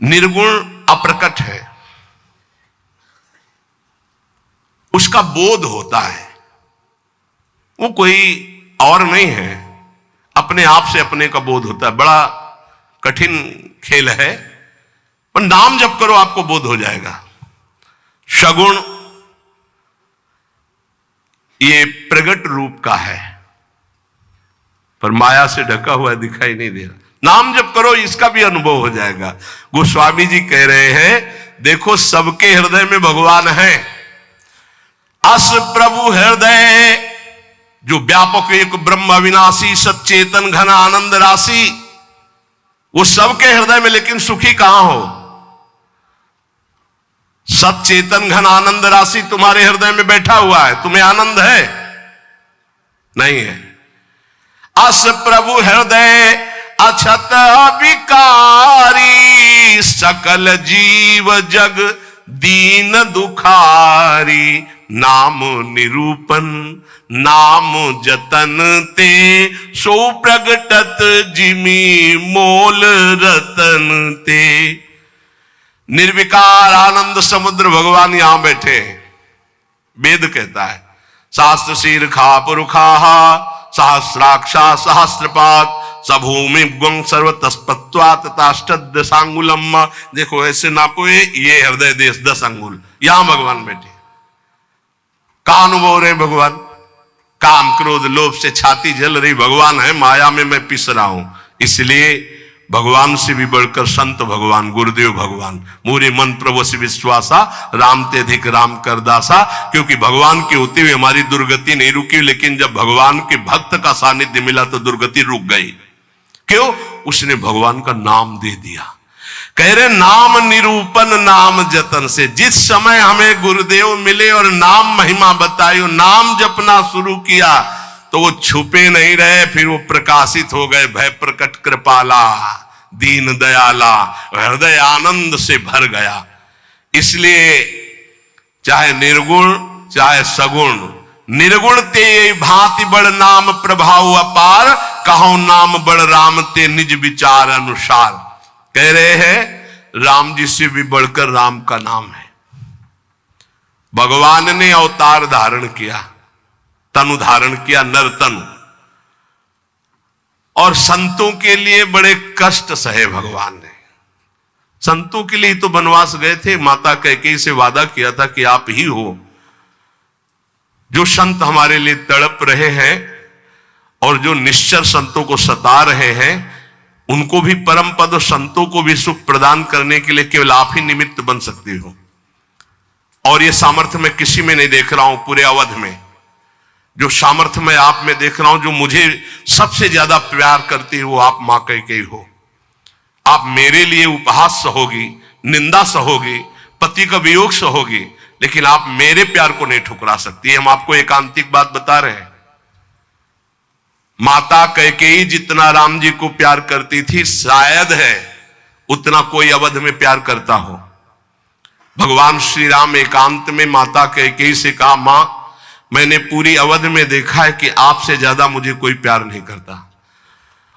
निर्गुण अप्रकट है, उसका बोध होता है, वो कोई और नहीं है, अपने आप से अपने का बोध होता है। बड़ा कठिन खेल है, पर नाम जप करो आपको बोध हो जाएगा। सगुण ये प्रगट रूप का है, पर माया से ढका हुआ दिखाई नहीं दे रहा। नाम जप करो, इसका भी अनुभव हो जाएगा। गोस्वामी जी कह रहे हैं, देखो सबके हृदय में भगवान है। अस प्रभु हृदय, जो व्यापक एक ब्रह्म अविनाशी सच्चेतन घन आनंद राशि, वो सबके हृदय में, लेकिन सुखी कहां हो? सच्चेतन घन आनंद राशि तुम्हारे हृदय में बैठा हुआ है, तुम्हें आनंद है? नहीं है। अस प्रभु हृदय अछत विकारी, सकल जीव जग दीन दुखारी, नाम निरूपन नाम जतन ते, सो प्रगटत जिमी मोल रतन ते। निर्विकार आनंद समुद्र भगवान यहां बैठे हैं। वेद कहता है, शास्त्र शीर खा पुरुखा सहस्राक्षा सहस्रपात, सभूमि गुं सर्वतस्पत्वा तथाष्टदशांगुलम। देखो ऐसे नापो, ये हृदय देश 10 अंगुल, यहां भगवान बैठे। का अनुभव रहे भगवान? काम क्रोध लोभ से छाती जल रही, भगवान है माया में मैं पिस रहा हूं। इसलिए भगवान से भी बढ़कर संत भगवान, गुरुदेव भगवान, मोरे मन प्रभु से विश्वासा, राम ते अधिक राम कर दासा। क्योंकि भगवान के होते हुए हमारी दुर्गति नहीं रुकी, लेकिन जब भगवान के भक्त का सानिध्य मिला तो दुर्गति रुक गई। क्यों? उसने भगवान का नाम दे दिया। कह रहे नाम निरूपण नाम जतन से। जिस समय हमें गुरुदेव मिले और नाम महिमा बताई, नाम जपना शुरू किया, तो वो छुपे नहीं रहे, फिर वो प्रकाशित हो गए। भय प्रकट कृपाला दीन दयाला, हृदय आनंद से भर गया। इसलिए चाहे निर्गुण चाहे सगुण, निर्गुण ते भांति बड़ नाम प्रभाव अपार, कहो नाम बड़ राम ते निज विचार अनुसार। कह रहे हैं राम जी से भी बढ़कर राम का नाम है। भगवान ने अवतार धारण किया, तनु धारण किया, नर तनु, और संतों के लिए बड़े कष्ट सहे भगवान ने। संतों के लिए तो वनवास गए थे, माता कैकेयी से वादा किया था कि आप ही हो। जो संत हमारे लिए तड़प रहे हैं और जो निश्चर संतों को सता रहे हैं, उनको भी परम पद और संतों को भी सुख प्रदान करने के लिए केवल आप ही निमित्त बन सकते हो। और ये सामर्थ्य मैं किसी में नहीं देख रहा हूं, पूरे अवध में जो सामर्थ्य मैं आप में देख रहा हूं, जो मुझे सबसे ज्यादा प्यार करती है, वो आप मां कैकेयी हो। आप मेरे लिए उपहास सहोगी, निंदा सहोगी, पति का वियोग सहोगी, लेकिन आप मेरे प्यार को नहीं ठुकरा सकती। हम आपको एकांतिक बात बता रहे हैं। माता कैकेयी जितना राम जी को प्यार करती थी, शायद है उतना कोई अवध में प्यार करता हो। भगवान श्री राम एकांत में माता कैकेयी से कहा, मां मैंने पूरी अवध में देखा है कि आपसे ज्यादा मुझे कोई प्यार नहीं करता,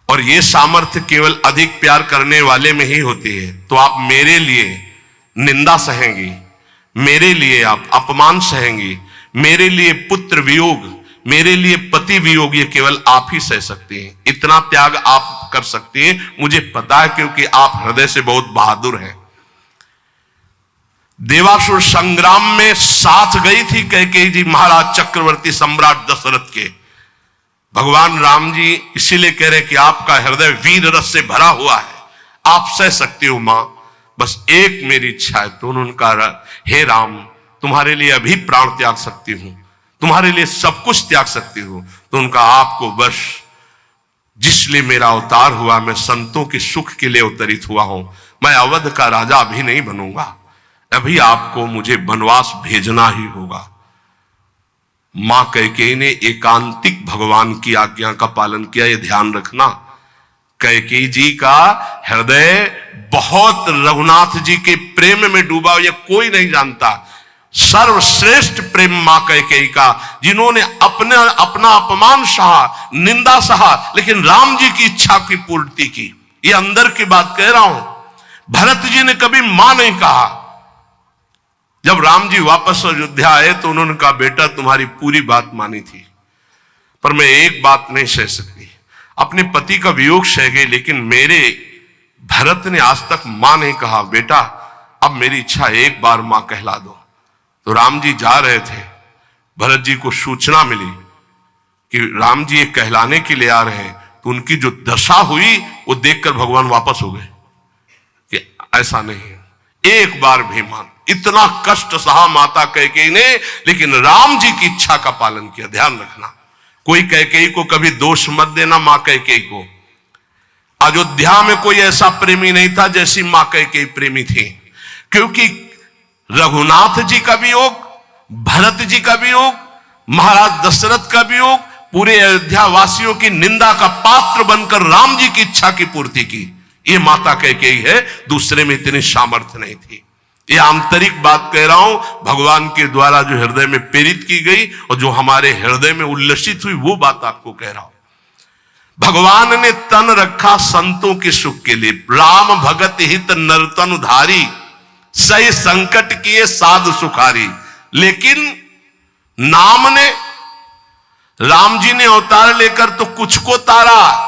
और ये सामर्थ्य केवल अधिक प्यार करने वाले में ही होती है। तो आप मेरे लिए निंदा सहेंगी, मेरे लिए आप अपमान सहेंगी, मेरे लिए पुत्र वियोग, मेरे लिए पति वियोग, ये केवल आप ही सह सकती हैं। इतना त्याग आप कर सकती हैं, मुझे पता है, क्योंकि आप हृदय से बहुत बहादुर हैं। देवासुर संग्राम में साथ गई थी कैकेयी जी महाराज चक्रवर्ती सम्राट दशरथ के। भगवान राम जी इसीलिए कह रहे कि आपका हृदय वीर रस से भरा हुआ है, आप सह सकती हो मां, बस एक मेरी इच्छा है। तो उन्होंने कहा, हे राम तुम्हारे लिए अभी प्राण त्याग सकती हूं, तुम्हारे लिए सब कुछ त्याग सकती हूं। तो उनका आपको बस जिसलिए मेरा अवतार हुआ, मैं संतों के सुख के लिए अवतरित हुआ हूं, मैं अवध का राजा अभी नहीं बनूंगा, अभी आपको मुझे वनवास भेजना ही होगा। मां कैकेयी ने एकांतिक भगवान की आज्ञा का पालन किया, ये ध्यान रखना। कैकेयी जी का हृदय बहुत रघुनाथ जी के प्रेम में डूबा, ये कोई नहीं जानता। सर्वश्रेष्ठ प्रेम मां कैकेयी का, जिन्होंने अपना अपमान सहा, निंदा सहा, लेकिन राम जी की इच्छा की पूर्ति की। ये अंदर की बात कह रहा हूं। भरत जी ने कभी मां नहीं कहा। जब राम जी वापस अयोध्या आए तो उन्होंने कहा, बेटा तुम्हारी पूरी बात मानी थी, पर मैं एक बात नहीं सह सकती। अपने पति का वियोग सह गई, लेकिन मेरे भरत ने आज तक मां नहीं कहा। बेटा अब मेरी इच्छा एक बार मां कहला दो। तो राम जी जा रहे थे, भरत जी को सूचना मिली कि राम जी एक कहलाने के लिए आ रहे हैं। तो उनकी जो दशा हुई वो देखकर भगवान वापस हो गए कि ऐसा नहीं है, एक बार भी मान। इतना कष्ट सहा माता कैकेयी ने, लेकिन राम जी की इच्छा का पालन किया। ध्यान रखना, कोई कैकेयी को कभी दोष मत देना। मां कैकेयी को, अयोध्या में कोई ऐसा प्रेमी नहीं था जैसी मां कैकेयी प्रेमी थी, क्योंकि रघुनाथ जी का वियोग, भरत जी का वियोग, महाराज दशरथ का वियोग, पूरे अयोध्या वासियों की निंदा का पात्र बनकर राम जी की इच्छा की पूर्ति की। ये माता कैकेयी है, दूसरे में इतनी सामर्थ्य नहीं थी। ये आंतरिक बात कह रहा हूं, भगवान के द्वारा जो हृदय में प्रेरित की गई और जो हमारे हृदय में उल्लसित हुई, वो बात आपको कह रहा हूं। भगवान ने तन रखा संतों के सुख के लिए। राम भगत हित नरतन उधारी, सही संकट किए साधु सुखारी। लेकिन नाम ने, राम जी ने अवतार लेकर तो कुछ को तारा।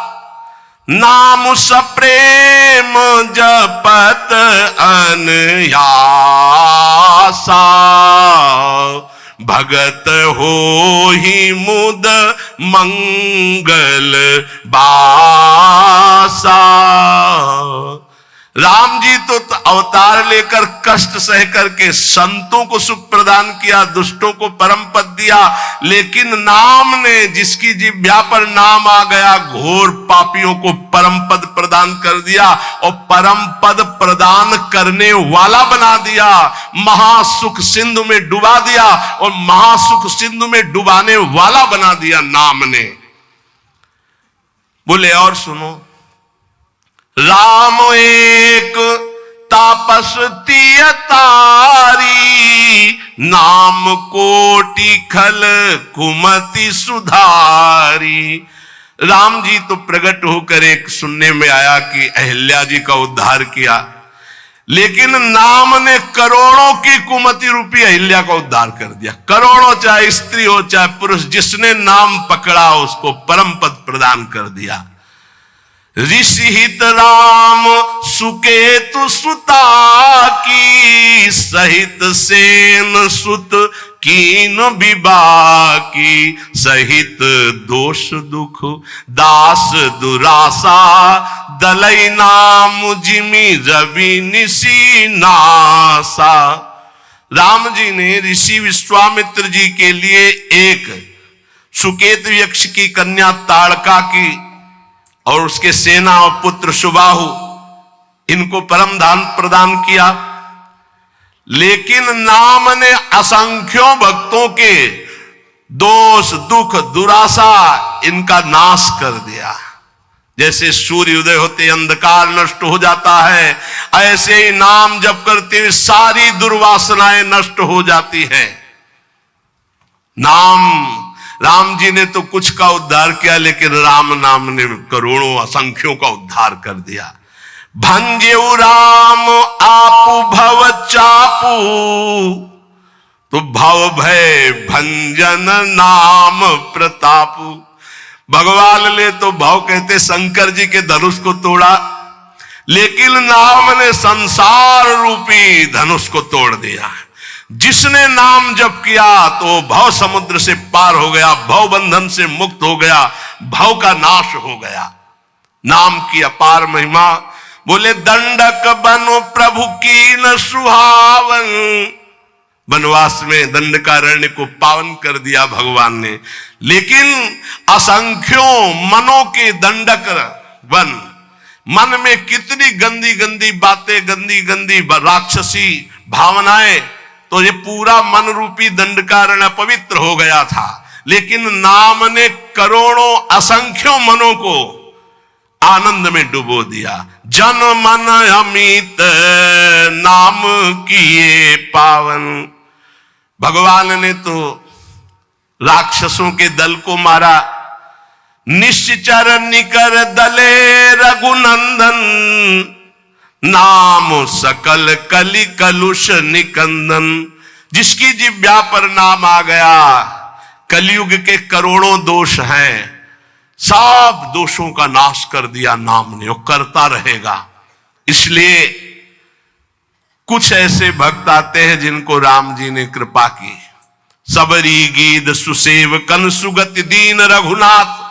नाम सप्रेम जपत अनयासा, भगत हो ही मुद मंगल बासा। राम जी तो अवतार लेकर कष्ट सह करके संतों को सुख प्रदान किया, दुष्टों को परम पद दिया। लेकिन नाम ने, जिसकी जिह्वा पर नाम आ गया, घोर पापियों को परम पद प्रदान कर दिया और परम पद प्रदान करने वाला बना दिया। महासुख सिंधु में डुबा दिया और महासुख सिंधु में डुबाने वाला बना दिया नाम ने। बोले और सुनो, राम एक तापस तिय तारी, नाम कोटि खल कुमति सुधारी। राम जी तो प्रकट होकर एक सुनने में आया कि अहिल्या जी का उद्धार किया, लेकिन नाम ने करोड़ों की कुमति रूपी अहिल्या का उद्धार कर दिया। करोड़ों, चाहे स्त्री हो चाहे पुरुष, जिसने नाम पकड़ा उसको परम पद प्रदान कर दिया। ऋषि हित राम सुकेतु सुता की, सहित सेन सुत कीन विबाकी। सहित दोष दुख दास दुरासा, दलई नाम जिमि रवि निसी नासा। राम जी ने ऋषि विश्वामित्र जी के लिए एक सुकेतु यक्ष की कन्या ताड़का की और उसके सेना और पुत्र सुबाहु, इनको परम दान प्रदान किया। लेकिन नाम ने असंख्यों भक्तों के दोष दुख दुराशा इनका नाश कर दिया। जैसे सूर्य उदय होते अंधकार नष्ट हो जाता है, ऐसे ही नाम जप करते हुए सारी दुर्वासनाएं नष्ट हो जाती है। नाम, राम जी ने तो कुछ का उद्धार किया, लेकिन राम नाम ने करोड़ों असंख्यों का उद्धार कर दिया। भंजेउ राम आपु भव चापू, तो भव भय भंजन नाम प्रतापु। भगवान ने तो भव कहते शंकर जी के धनुष को तोड़ा, लेकिन नाम ने संसार रूपी धनुष को तोड़ दिया। जिसने नाम जप किया तो भव समुद्र से पार हो गया, भव बंधन से मुक्त हो गया, भव का नाश हो गया। नाम की अपार महिमा। बोले दंडक बनो प्रभु की न सुहावन, वनवास में दंडकारण्य को पावन कर दिया भगवान ने। लेकिन असंख्यों मनों के दंडक वन, मन में कितनी गंदी गंदी बातें, गंदी गंदी राक्षसी भावनाएं, तो ये पूरा मन रूपी दंडकारण्य पवित्र हो गया था। लेकिन नाम ने करोड़ों असंख्यों मनों को आनंद में डुबो दिया। जन मन अमित नाम किए पावन। भगवान ने तो राक्षसों के दल को मारा। निश्चर निकर दले रघुनंदन, नाम सकल कलि कलुष निकंदन। जिसकी जिह्वा पर नाम आ गया, कलयुग के करोड़ों दोष हैं, सब दोषों का नाश कर दिया नाम ने, वो करता रहेगा। इसलिए कुछ ऐसे भक्त आते हैं जिनको राम जी ने कृपा की। सबरी गीत सुसेवकन सुगति दीन रघुनाथ,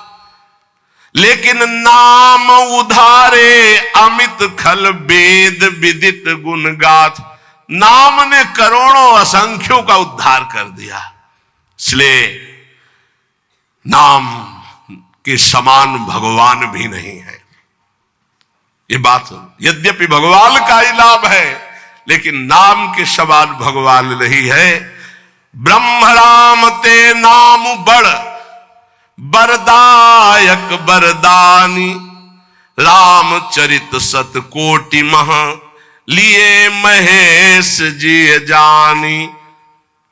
लेकिन नाम उधारे अमित खल वेद विदित गुण गाथ। नाम ने करोड़ों असंख्यों का उद्धार कर दिया। इसलिए नाम के समान भगवान भी नहीं है। ये बात यद्यपि भगवान का ही लाभ है, लेकिन नाम के समान भगवान नहीं है। ब्रह्म राम ते नाम बड़ बरदायक बरदानी, रामचरित सत कोटि महा लिए महेश जी जानी।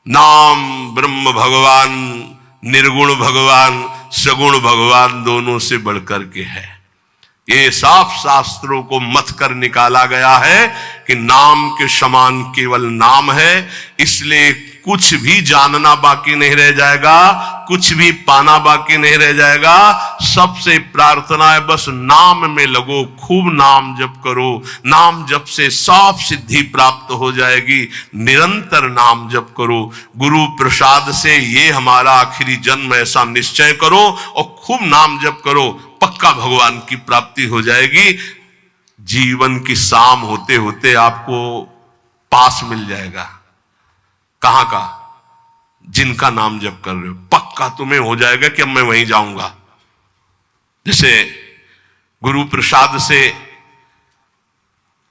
नाम ब्रह्म भगवान, निर्गुण भगवान, सगुण भगवान दोनों से बढ़कर के है। ये साफ शास्त्रों को मत कर निकाला गया है कि नाम के समान केवल नाम है। इसलिए कुछ भी जानना बाकी नहीं रह जाएगा, कुछ भी पाना बाकी नहीं रह जाएगा। सबसे प्रार्थना है बस नाम में लगो, खूब नाम जप करो। नाम जप से साफ सिद्धि प्राप्त हो जाएगी। निरंतर नाम जप करो। गुरु प्रसाद से ये हमारा आखिरी जन्म, ऐसा निश्चय करो और खूब नाम जप करो, पक्का भगवान की प्राप्ति हो जाएगी। जीवन की शाम होते होते आपको पास मिल जाएगा। कहां का? जिनका नाम जप कर रहे हो, पक्का तुम्हें हो जाएगा कि अब मैं वहीं जाऊंगा। जैसे गुरु प्रसाद से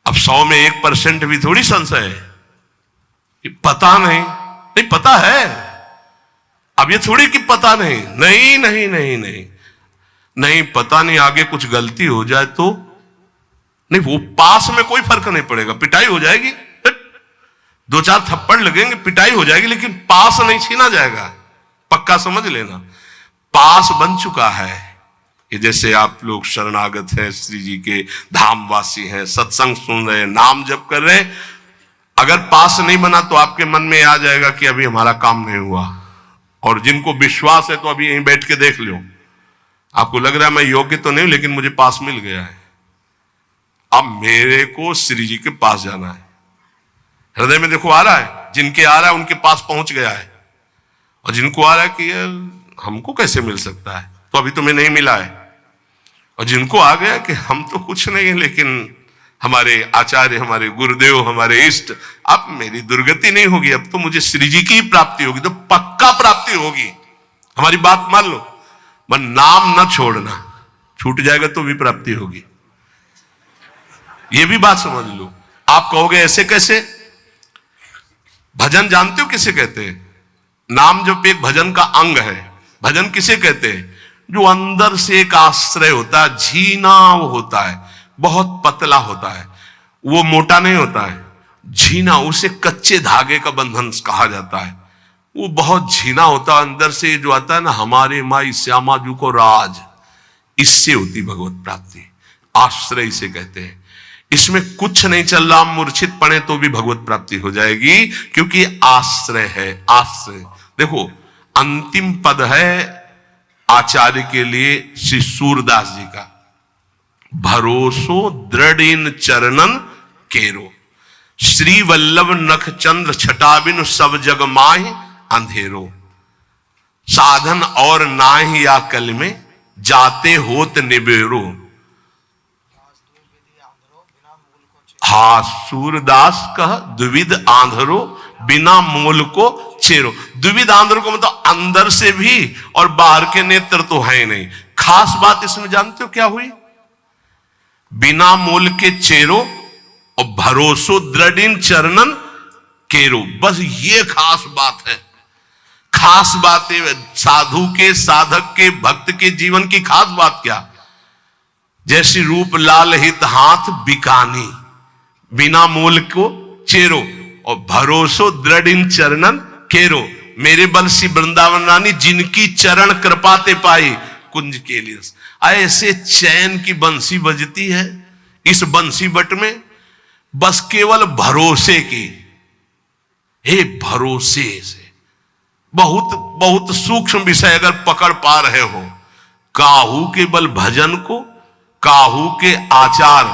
अब 100 में 1% भी थोड़ी संशय है कि पता नहीं, नहीं पता है। अब ये थोड़ी कि पता नहीं, नहीं नहीं नहीं नहीं नहीं, पता नहीं, आगे कुछ गलती हो जाए तो नहीं, वो पास में कोई फर्क नहीं पड़ेगा। पिटाई हो जाएगी, 2-4 थप्पड़ लगेंगे, पिटाई हो जाएगी, लेकिन पास नहीं छीना जाएगा। पक्का समझ लेना, पास बन चुका है। कि जैसे आप लोग शरणागत हैं, श्री जी के धामवासी हैं, सत्संग सुन रहे हैं, नाम जप कर रहे हैं, अगर पास नहीं बना तो आपके मन में आ जाएगा कि अभी हमारा काम नहीं हुआ। और जिनको विश्वास है तो अभी यहीं बैठ के देख लो, आपको लग रहा है मैं योग्य तो नहीं, लेकिन मुझे पास मिल गया है। अब मेरे को श्री जी के पास जाना है। हृदय में देखो आ रहा है, जिनके आ रहा है उनके पास पहुंच गया है, और जिनको आ रहा है कि यार हमको कैसे मिल सकता है, तो अभी तुम्हें नहीं मिला है। और जिनको आ गया कि हम तो कुछ नहीं है, लेकिन हमारे आचार्य, हमारे गुरुदेव, हमारे इष्ट, अब मेरी दुर्गति नहीं होगी, अब तो मुझे श्री जी की ही प्राप्ति होगी, तो पक्का प्राप्ति होगी। हमारी बात मान लो, मन नाम ना छोड़ना, छूट जाएगा तो भी प्राप्ति होगी। ये भी बात समझ लो। आप कहोगे ऐसे कैसे? भजन जानते हो किसे कहते हैं? नाम जप एक भजन का अंग है। भजन किसे कहते हैं? जो अंदर से एक आश्रय होता है, झीना वो होता है, बहुत पतला होता है, वो मोटा नहीं होता है, झीना, उसे कच्चे धागे का बंधन कहा जाता है। वो बहुत झीना होता है, अंदर से जो आता है ना, हमारे माई श्यामा जू को राज, इससे होती भगवत प्राप्ति। आश्रय इसे कहते हैं। इसमें कुछ नहीं चल रहा, मूर्छित पड़े तो भी भगवत प्राप्ति हो जाएगी, क्योंकि आश्रय है। आश्रय देखो, अंतिम पद है आचार्य के लिए श्री सूरदास जी का, भरोसो दृढ़ इन चरणन केरो, श्री वल्लभ नख चंद्र छटाबिन सब जग माहि अंधेरो, साधन और नाहि या कल में जाते होत निबेरो। हा सूरदास कह द्विविध आंधरो बिना मूल को चेरो। द्विविध आंधरो को मतलब अंदर से भी और बाहर के नेत्र तो है नहीं। खास बात इसमें जानते हो क्या हुई? बिना मूल के चेरो और भरोसो दृढ़ चरणन केरो। बस ये खास बात है। खास बात है साधु के, साधक के, भक्त के जीवन की खास बात क्या? जैसी रूप लाल हित हाथ बिकानी, बिना मूल को चेरो और भरोसो दृढ़ इन चरणन केरो। मेरे बंसी वृंदावन रानी जिनकी चरण कृपाते पाई कुंज के लिए। ऐसे चैन की बंसी बजती है इस बंसी बट में बस केवल भरोसे की, हे भरोसे से। बहुत बहुत सूक्ष्म विषय अगर पकड़ पा रहे हो, काहू के बल भजन को, काहू के आचार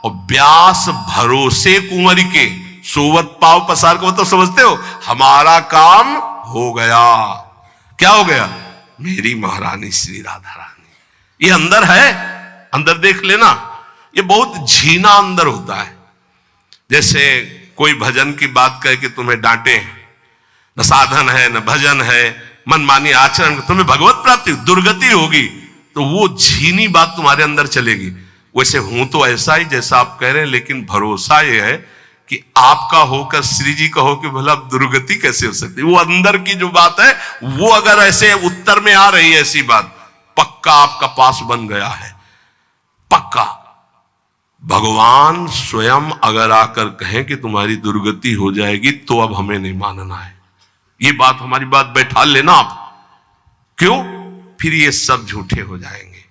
और व्यास भरोसे कुंवर के, सोवत पाव पसार को तो समझते हो, हमारा काम हो गया। क्या हो गया? मेरी महारानी श्री राधा रानी। ये अंदर है, अंदर देख लेना। ये बहुत झीना अंदर होता है। जैसे कोई भजन की बात कहे कि तुम्हें डांटे, न साधन है न भजन है, मनमानी आचरण, तुम्हें भगवत प्राप्ति दुर्गति होगी, तो वो झीनी बात तुम्हारे अंदर चलेगी। वैसे हूं तो ऐसा ही जैसा आप कह रहे हैं, लेकिन भरोसा ये है कि आपका होकर श्री जी का हो कि भला दुर्गति कैसे हो सकती है। वो अंदर की जो बात है, वो अगर ऐसे उत्तर में आ रही है ऐसी बात, पक्का आपका पास बन गया है, पक्का। भगवान स्वयं अगर आकर कहें कि तुम्हारी दुर्गति हो जाएगी, तो अब हमें नहीं मानना है। ये बात, हमारी बात बैठा लेना आप। क्यों? फिर ये सब झूठे हो जाएंगे।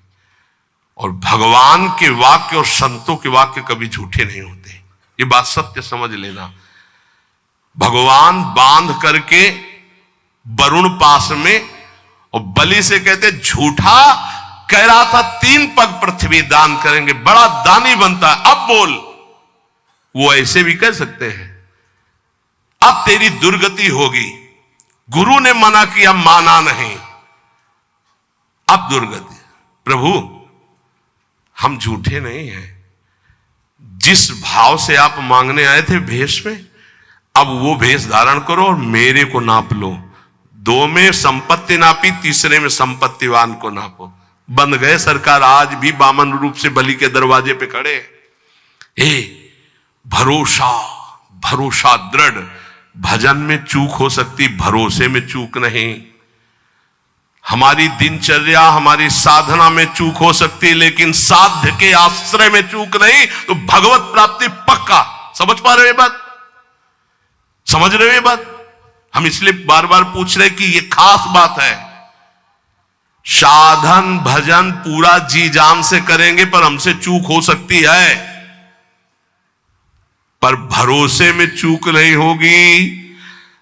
और भगवान के वाक्य और संतों के वाक्य कभी झूठे नहीं होते, ये बात सत्य समझ लेना। भगवान बांध करके वरुण पास में, और बलि से कहते झूठा कह रहा था 3 पग पृथ्वी दान करेंगे, बड़ा दानी बनता है, अब बोल। वो ऐसे भी कह सकते हैं, अब तेरी दुर्गति होगी, गुरु ने मना किया, माना नहीं, अब दुर्गति। प्रभु हम झूठे नहीं हैं, जिस भाव से आप मांगने आए थे भेष में, अब वो भेष धारण करो और मेरे को नाप लो। 2 में संपत्ति नापी, तीसरे में संपत्तिवान को नापो। बंद गए सरकार, आज भी बामन रूप से बलि के दरवाजे पे खड़े। भरोसा, भरोसा दृढ़। भजन में चूक हो सकती, भरोसे में चूक नहीं। हमारी दिनचर्या, हमारी साधना में चूक हो सकती, लेकिन साध्य के आश्रय में चूक नहीं। तो भगवत प्राप्ति पक्का। समझ पा रहे हो ये बात? समझ रहे हो ये बात? हम इसलिए बार बार पूछ रहे कि ये खास बात है। साधन भजन पूरा जी जान से करेंगे, पर हमसे चूक हो सकती है, पर भरोसे में चूक नहीं होगी।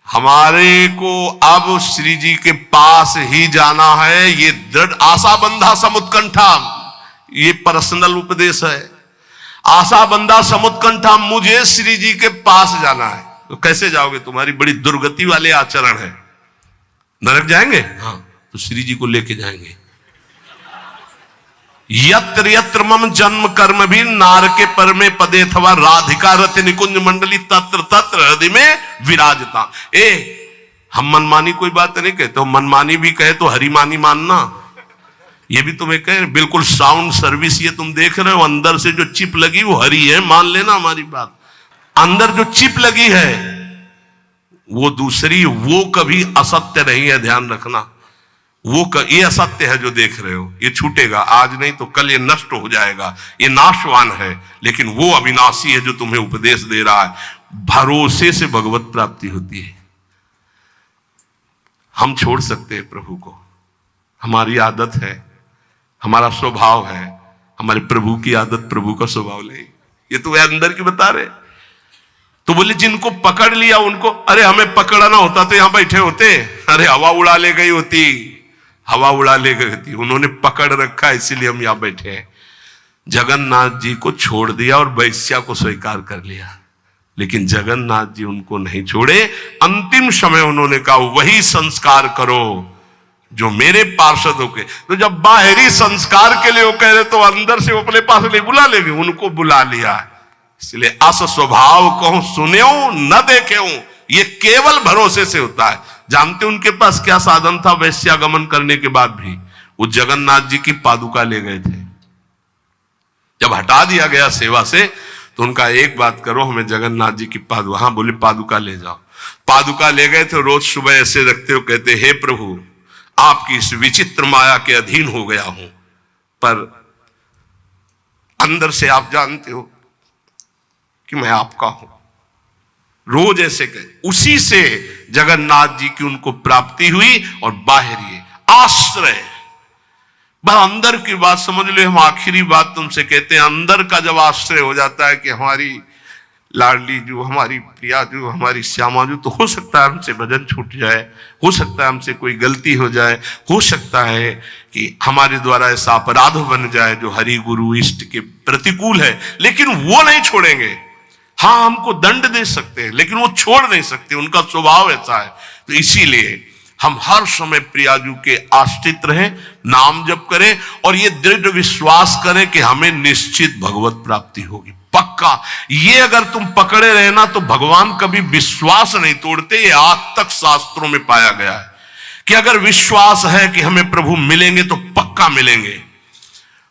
हमारे को अब श्री जी के पास ही जाना है, ये दृढ़ आशा बंधा समुत्कंठा, ये पर्सनल उपदेश है। आशा बंधा समुत्कंठा, मुझे श्री जी के पास जाना है। तो कैसे जाओगे? तुम्हारी बड़ी दुर्गति वाले आचरण है। नरक जाएंगे? हाँ, तो श्री जी को लेके जाएंगे। यत्र यत्र मम जन्म कर्म भी नारके पर में पदे अथवा राधिका रथ निकुंज मंडली तत्र तत्र हृदय में विराजता। हम मनमानी कोई बात नहीं कहते, तो मनमानी भी कहे तो हरिमानी मानना। ये भी तुम्हें कहे, बिल्कुल साउंड सर्विस ये तुम देख रहे हो, अंदर से जो चिप लगी वो हरी है, मान लेना हमारी बात। अंदर जो चिप लगी है वो दूसरी, वो कभी असत्य नहीं है, ध्यान रखना। ये असत्य है जो देख रहे हो, ये छूटेगा, आज नहीं तो कल ये नष्ट हो जाएगा, ये नाशवान है, लेकिन वो अविनाशी है जो तुम्हें उपदेश दे रहा है। भरोसे से भगवत प्राप्ति होती है। हम छोड़ सकते हैं प्रभु को, हमारी आदत है, हमारा स्वभाव है। हमारे प्रभु की आदत, प्रभु का स्वभाव नहीं। ये तो वे अंदर की बता रहे। तो बोले जिनको पकड़ लिया उनको, अरे हमें पकड़ना होता तो यहां बैठे होते, अरे हवा उड़ा ले गई होती, हवा उड़ा ले गई थी। उन्होंने पकड़ रखा, इसीलिए हम यहां बैठे हैं। जगन्नाथ जी को छोड़ दिया और वैश्या को स्वीकार कर लिया, लेकिन जगन्नाथ जी उनको नहीं छोड़े। अंतिम समय उन्होंने कहा वही संस्कार करो जो मेरे पार्षदों के। तो जब बाहरी संस्कार के लिए वो कह रहे, तो अंदर से वो अपने पास नहीं बुला लेंगे, उनको बुला लिया। इसलिए अस स्वभाव कहूं सुन्यो न देखें, ये केवल भरोसे से होता है। जानते उनके पास क्या साधन था? वैश्यागमन करने के बाद भी वो जगन्नाथ जी की पादुका ले गए थे। जब हटा दिया गया सेवा से, तो उनका एक बात करो, हमें जगन्नाथ जी की पादुका, हाँ बोले पादुका ले जाओ। पादुका ले गए थे, रोज सुबह ऐसे रखते हो, कहते हे प्रभु आपकी इस विचित्र माया के अधीन हो गया हूं, पर अंदर से आप जानते हो कि मैं आपका हूं। रोज ऐसे कहे। उसी से जगन्नाथ जी की उनको प्राप्ति हुई। और बाहरी आश्रय, बस अंदर की बात समझ लो। हम आखिरी बात तुमसे कहते हैं, अंदर का जब आश्रय हो जाता है कि हमारी लाडली जो, हमारी प्रिया जो, हमारी श्यामा जो, तो हो सकता है हमसे भजन छूट जाए, हो सकता है हमसे कोई गलती हो जाए, हो सकता है कि हमारे द्वारा ऐसा अपराध बन जाए जो हरि गुरु इष्ट के प्रतिकूल है, लेकिन वो नहीं छोड़ेंगे। हाँ, हमको दंड दे सकते हैं लेकिन वो छोड़ नहीं सकते, उनका स्वभाव ऐसा है। तो इसीलिए हम हर समय प्रियाजू के आश्रित रहें, नाम जप करें और ये दृढ़ विश्वास करें कि हमें निश्चित भगवत प्राप्ति होगी, पक्का। ये अगर तुम पकड़े रहे ना तो भगवान कभी विश्वास नहीं तोड़ते। ये आज तक शास्त्रों में पाया गया है कि अगर विश्वास है कि हमें प्रभु मिलेंगे तो पक्का मिलेंगे।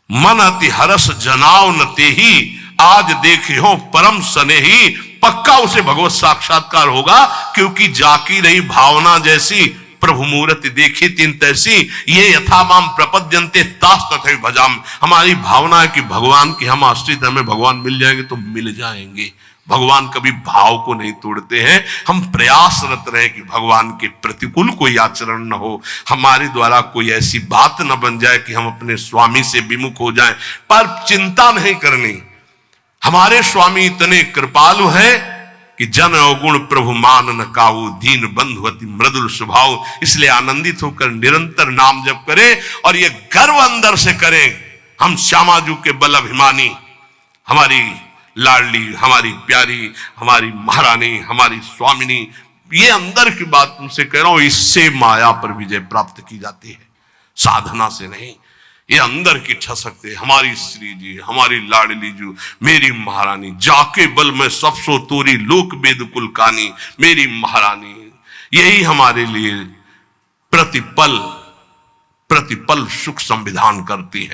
मन अति हरस जनाव न तेहि, आज देखे हो परम सने ही, पक्का उसे भगवत साक्षात्कार होगा, क्योंकि जाकी रही भावना जैसी, प्रभु मूर्ति देखी तीन तैसी, ये यथामाम प्रपद्यन्ते तास तथैव भजाम। हमारी भावना है कि भगवान की हम आश्रित, हमें भगवान मिल जाएंगे तो मिल जाएंगे। भगवान कभी भाव को नहीं तोड़ते हैं। हम प्रयासरत रहे कि भगवान के प्रतिकूल कोई आचरण न हो, हमारे द्वारा कोई ऐसी बात न बन जाए कि हम अपने स्वामी से विमुख हो जाएं। पर चिंता नहीं करनी, हमारे स्वामी इतने कृपालु हैं कि जन अवगुण प्रभु मान न काऊ, दीन बंधु अति मृदुल स्वभाव। इसलिए आनंदित होकर निरंतर नाम जप करें और ये गर्व अंदर से करें, हम श्यामाजू के बल अभिमानी, हमारी लाडली, हमारी प्यारी, हमारी महारानी, हमारी स्वामिनी, ये अंदर की बात तुमसे कह रहा हूं। इससे माया पर विजय प्राप्त की जाती है, साधना से नहीं। ये अंदर की ठसक से, हमारी श्री जी, हमारी लाडली जी, मेरी महारानी, जाके बल में सब सो तोरी, लोक वेद कुल कानी, मेरी महारानी, यही हमारे लिए प्रतिपल प्रतिपल सुख संविधान करती है।